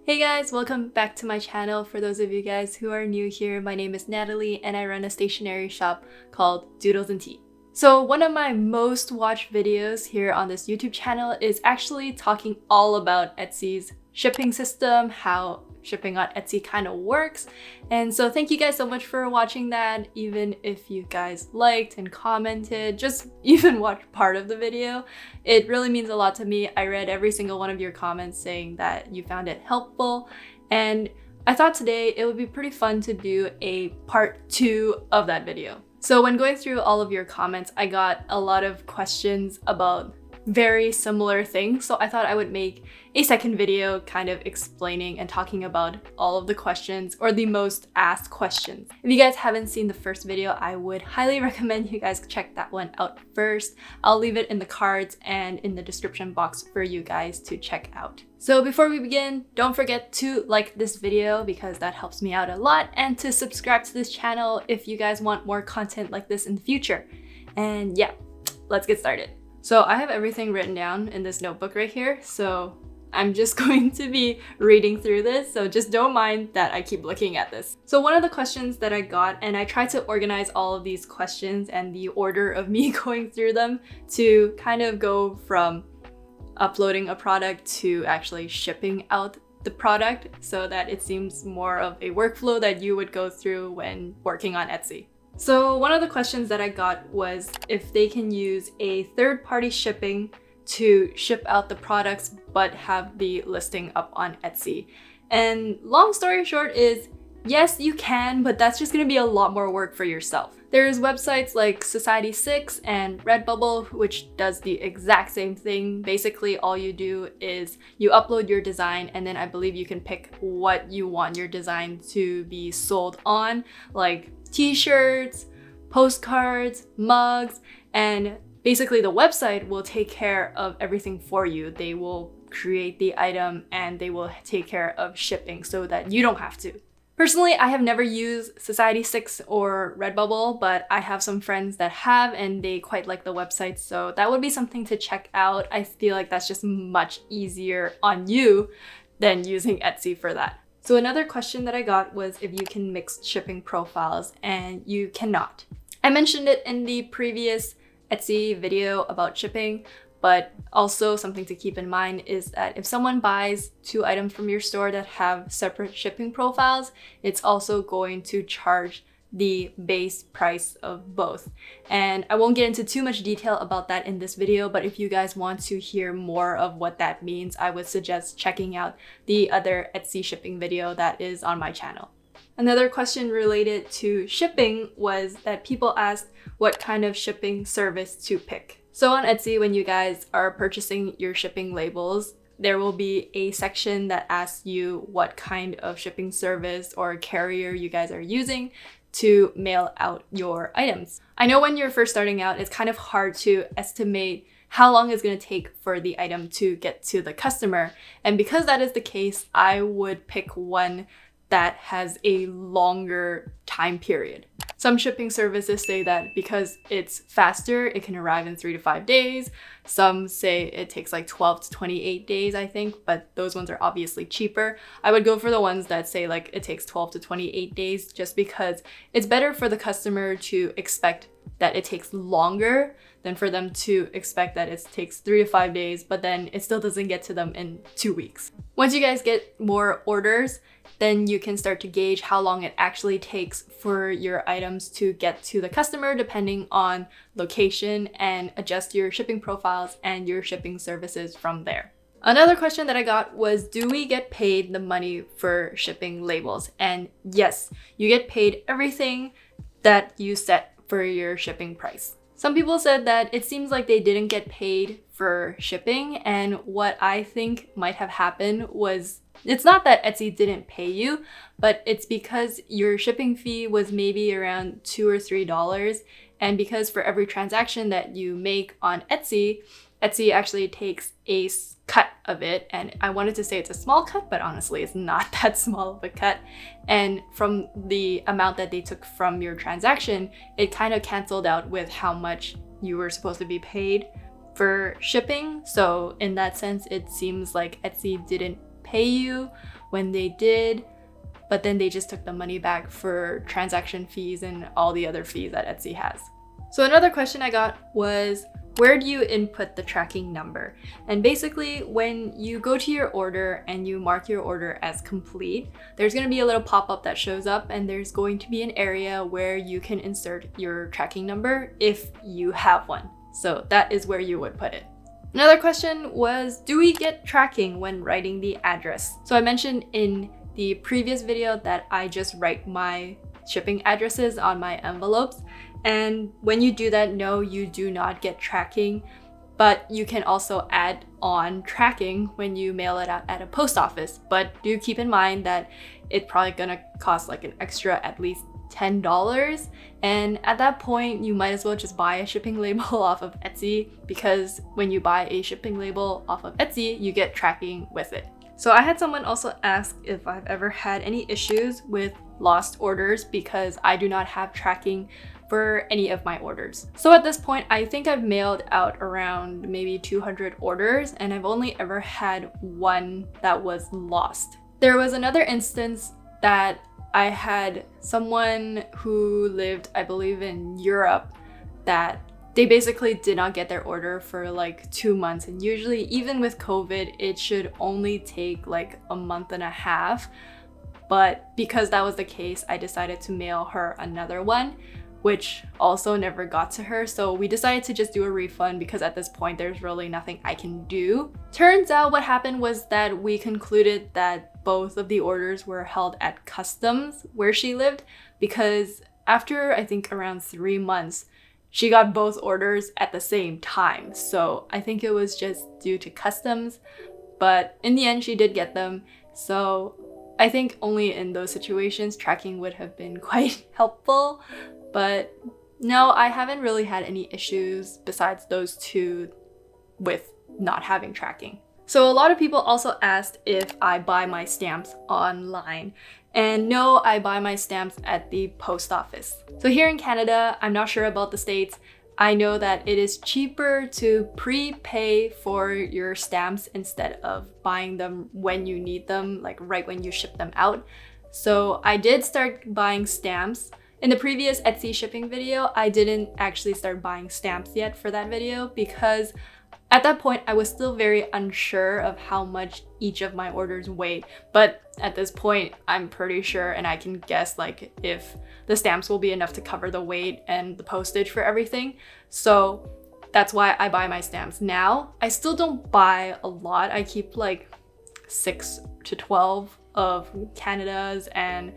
Hey guys, welcome back to my channel. For those of you guys who are new here, my name is Natalie and I run a stationery shop called Doodlesntea. So one of my most watched videos here on this YouTube channel is actually talking all about Etsy's shipping system, how shipping on Etsy kind of works. And so thank you guys so much for watching that. Even if you guys liked and commented, just even watched part of the video, it really means a lot to me. I read every single one of your comments saying that you found it helpful. And I thought today it would be pretty fun to do a part 2 of that video. So when going through all of your comments, I got a lot of questions about very similar things, so I thought I would make a second video kind of explaining and talking about all of the questions or the most asked questions. If you guys haven't seen the first video, I would highly recommend you guys check that one out first. I'll leave it in the cards and in the description box for you guys to check out. So before we begin, don't forget to like this video because that helps me out a lot, and to subscribe to this channel if you guys want more content like this in the future. And yeah, let's get started. So I have everything written down in this notebook right here, so I'm just going to be reading through this, so just don't mind that I keep looking at this. So one of the questions that I got, and I tried to organize all of these questions and the order of me going through them to kind of go from uploading a product to actually shipping out the product so that it seems more of a workflow that you would go through when working on Etsy. So one of the questions that I got was if they can use a third-party shipping to ship out the products but have the listing up on Etsy. And long story short is, yes, you can, but that's just gonna be a lot more work for yourself. There's websites like Society6 and Redbubble, which does the exact same thing. Basically, all you do is you upload your design, and then I believe you can pick what you want your design to be sold on, like t-shirts, postcards, mugs, and basically the website will take care of everything for you. They will create the item and they will take care of shipping so that you don't have to. Personally, I have never used Society6 or Redbubble, but I have some friends that have and they quite like the website, so that would be something to check out. I feel like that's just much easier on you than using Etsy for that. So another question that I got was if you can mix shipping profiles, and you cannot. I mentioned it in the previous Etsy video about shipping, but also something to keep in mind is that if someone buys 2 items from your store that have separate shipping profiles, it's also going to charge the base price of both. And I won't get into too much detail about that in this video, but if you guys want to hear more of what that means, I would suggest checking out the other Etsy shipping video that is on my channel. Another question related to shipping was that people asked what kind of shipping service to pick. So on Etsy, when you guys are purchasing your shipping labels, there will be a section that asks you what kind of shipping service or carrier you guys are using to mail out your items. I know when you're first starting out, it's kind of hard to estimate how long it's going to take for the item to get to the customer. And because that is the case, I would pick one that has a longer time period. Some shipping services say that because it's faster, it can arrive in 3 to 5 days. Some say it takes like 12 to 28 days, I think, but those ones are obviously cheaper. I would go for the ones that say like it takes 12 to 28 days just because it's better for the customer to expect that it takes longer than for them to expect that it takes 3 to 5 days, but then it still doesn't get to them in 2 weeks. Once you guys get more orders, then you can start to gauge how long it actually takes for your items to get to the customer depending on location, and adjust your shipping profiles and your shipping services from there. Another question that I got was, do we get paid the money for shipping labels? And yes, you get paid everything that you set for your shipping price. Some people said that it seems like they didn't get paid for shipping, and what I think might have happened was, it's not that Etsy didn't pay you, but it's because your shipping fee was maybe around $2 or $3, and because for every transaction that you make on Etsy, Etsy actually takes a cut of it, and I wanted to say it's a small cut, but honestly it's not that small of a cut. And from the amount that they took from your transaction, it kind of canceled out with how much you were supposed to be paid for shipping. So in that sense, it seems like Etsy didn't pay you when they did, but then they just took the money back for transaction fees and all the other fees that Etsy has. So another question I got was, where do you input the tracking number? And basically, when you go to your order and you mark your order as complete, there's going to be a little pop-up that shows up, and there's going to be an area where you can insert your tracking number if you have one. So that is where you would put it. Another question was, do we get tracking when writing the address? So I mentioned in the previous video that I just write my shipping addresses on my envelopes. And when you do that, no, you do not get tracking, but you can also add on tracking when you mail it out at a post office. But do keep in mind that it's probably gonna cost like an extra at least $10. And at that point, you might as well just buy a shipping label off of Etsy, because when you buy a shipping label off of Etsy, you get tracking with it. So I had someone also ask if I've ever had any issues with lost orders because I do not have tracking for any of my orders. So at this point, I think I've mailed out around maybe 200 orders, and I've only ever had one that was lost. There was another instance that I had someone who lived, I believe, in Europe, that they basically did not get their order for like 2 months. And usually, even with COVID, it should only take like a month and a half. But because that was the case, I decided to mail her another one, which also never got to her. So we decided to just do a refund because at this point, there's really nothing I can do. Turns out what happened was that we concluded that both of the orders were held at customs where she lived, because after I think around 3 months, she got both orders at the same time. So I think it was just due to customs, but in the end, she did get them. So I think only in those situations, tracking would have been quite helpful. But no, I haven't really had any issues besides those two with not having tracking. So a lot of people also asked if I buy my stamps online. And no, I buy my stamps at the post office. So here in Canada, I'm not sure about the States. I know that it is cheaper to prepay for your stamps instead of buying them when you need them, like right when you ship them out. So I did start buying stamps. In the previous Etsy shipping video, I didn't actually start buying stamps yet for that video because at that point, I was still very unsure of how much each of my orders weighed. But at this point, I'm pretty sure, and I can guess like if the stamps will be enough to cover the weight and the postage for everything. So that's why I buy my stamps now. I still don't buy a lot. I keep like 6 to 12 of Canada's and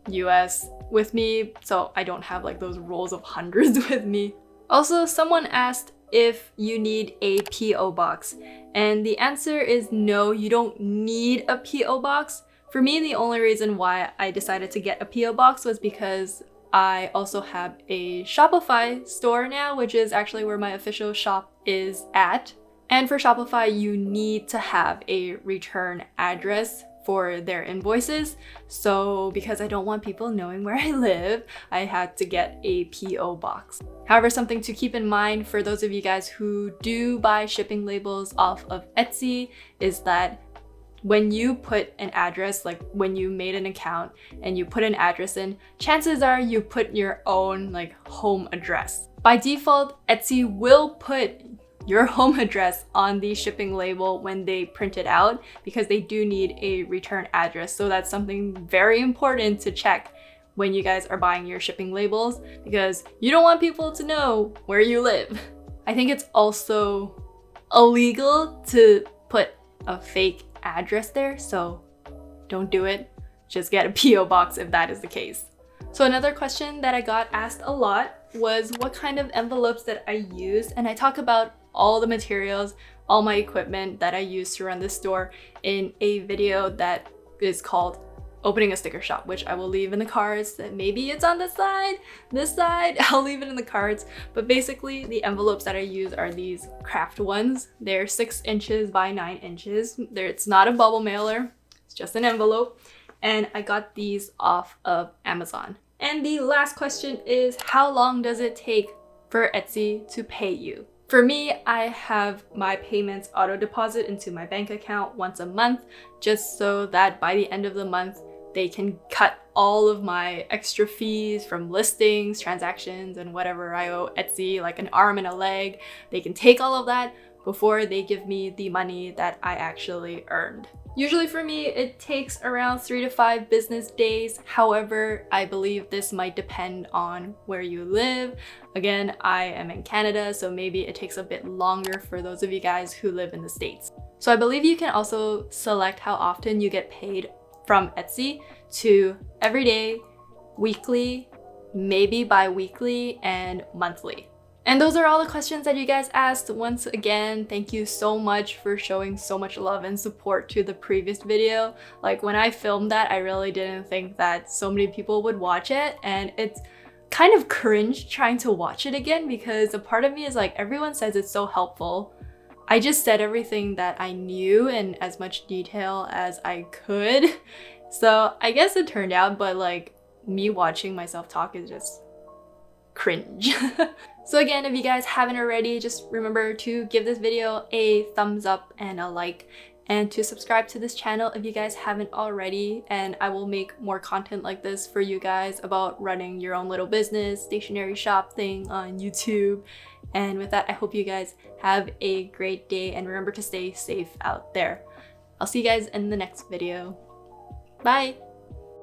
US with me, so I don't have like those rolls of hundreds with me. Also, someone asked if you need a PO box, and the answer is no, you don't need a PO box. For me, the only reason why I decided to get a PO box was because I also have a Shopify store now, which is actually where my official shop is at. And for Shopify, you need to have a return address for their invoices. So because I don't want people knowing where I live, I had to get a PO box. However, something to keep in mind for those of you guys who do buy shipping labels off of Etsy is that when you put an address, like when you made an account and you put an address in, chances are you put your own like home address. By default, Etsy will put your home address on the shipping label when they print it out because they do need a return address. So that's something very important to check when you guys are buying your shipping labels because you don't want people to know where you live. I think it's also illegal to put a fake address there, so don't do it. Just get a PO box if that is the case. So another question that I got asked a lot was what kind of envelopes that I use, and I talk about all the materials, all my equipment that I use to run this store in a video that is called Opening a Sticker Shop, which I will leave in the cards. Maybe it's on this side, I'll leave it in the cards. But basically the envelopes that I use are these craft ones. They're 6 inches by 9 inches. It's not a bubble mailer, it's just an envelope. And I got these off of Amazon. And the last question is, how long does it take for Etsy to pay you? For me, I have my payments auto deposit into my bank account once a month, just so that by the end of the month, they can cut all of my extra fees from listings, transactions, and whatever I owe Etsy, like an arm and a leg. They can take all of that before they give me the money that I actually earned. Usually for me, it takes around 3 to 5 business days. However, I believe this might depend on where you live. Again, I am in Canada, so maybe it takes a bit longer for those of you guys who live in the States. So I believe you can also select how often you get paid from Etsy to every day, weekly, maybe bi-weekly, and monthly. And those are all the questions that you guys asked. Once again, thank you so much for showing so much love and support to the previous video. Like when I filmed that, I really didn't think that so many people would watch it, and it's kind of cringe trying to watch it again because a part of me is like, everyone says it's so helpful. I just said everything that I knew in as much detail as I could. So I guess it turned out, but like me watching myself talk is just cringe. So again, if you guys haven't already, just remember to give this video a thumbs up and a like, and to subscribe to this channel if you guys haven't already, and I will make more content like this for you guys about running your own little business, stationery shop thing on YouTube. And with that, I hope you guys have a great day and remember to stay safe out there. I'll see you guys in the next video. Bye!